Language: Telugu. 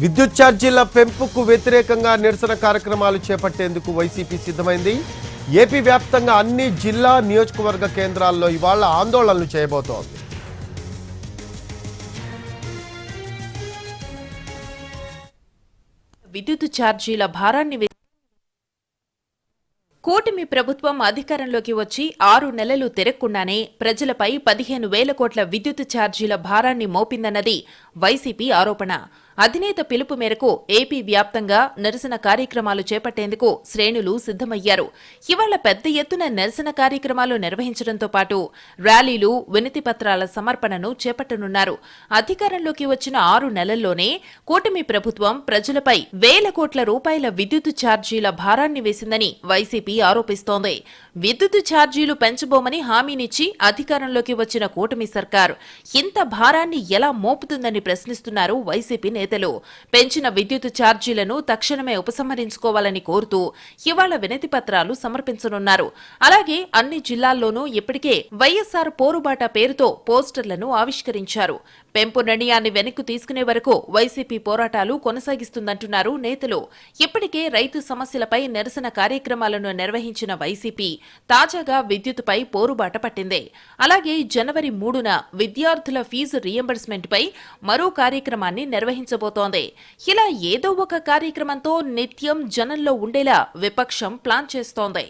విద్యుత్ ఛార్జీల పెంపుకు వ్యతిరేకంగా నిరసన కార్యక్రమాలు చేపట్టేందుకు వైసీపీ సిద్ధమైంది. ఏపీ వ్యాప్తంగా అన్ని జిల్లా నియోజకవర్గ కేంద్రాల్లో ఇవాళ ఆందోళనలు చేయబోతోంది. విద్యుత్ ఛార్జీల భారాన్ని కూటమి ప్రభుత్వం అధికారంలోకి వచ్చి 6 నెలలు తిరగకుండానే ప్రజలపై 15,000 కోట్ల విద్యుత్ ఛార్జీల భారాన్ని మోపిందన్నది వైసీపీ ఆరోపణ. అధినేత పిలుపు మేరకు ఏపీ వ్యాప్తంగా నిరసన కార్యక్రమాలు చేపట్టేందుకు శ్రేణులు సిద్ధమయ్యారు. ఇవాళ పెద్ద ఎత్తున నిరసన కార్యక్రమాలు నిర్వహించడంతో పాటు ర్యాలీలు, వినతి పత్రాల సమర్పణను చేపట్టనున్నారు. అధికారంలోకి వచ్చిన 6 నెలల్లోనే కూటమి ప్రభుత్వం ప్రజలపై 1,000 కోట్ల రూపాయల విద్యుత్ ఛార్జీల భారాన్ని వేసిందని వైసీపీ ఆరోపిస్తోంది. విద్యుత్ ఛార్జీలు పెంచబోమని హామీనిచ్చి అధికారంలోకి వచ్చిన కూటమి సర్కార్ ఇంత భారాన్ని ఎలా మోపుతుందని ప్రశ్నిస్తున్నారు వైసీపీ నేతలు. పెంచిన విద్యుత్ ఛార్జీలను తక్షణమే ఉపసంహరించుకోవాలని కోరుతూ ఇవాళ వినతి పత్రాలు సమర్పించనున్నారు. అలాగే అన్ని జిల్లాల్లోనూ ఇప్పటికే వైఎస్సార్ పోరుబాట పేరుతో పోస్టర్లను ఆవిష్కరించారు. పెంపు నిర్ణయాన్ని వెనక్కు తీసుకునే వరకు వైసీపీ పోరాటాలు కొనసాగిస్తుందంటున్నారు నేతలు. ఇప్పటికే రైతు సమస్యలపై నిరసన కార్యక్రమాలను నిర్వహించిన వైసీపీ తాజాగా విద్యుత్పై పోరుబాట పట్టింది. అలాగే జనవరి 3న విద్యార్థుల ఫీజు రీయింబర్స్మెంట్ పై మరో కార్యక్రమాన్ని నిర్వహించబోతోంది. ఇలా ఏదో ఒక కార్యక్రమంతో నిత్యం జనంలో ఉండేలా విపక్షం ప్లాన్ చేస్తోంది.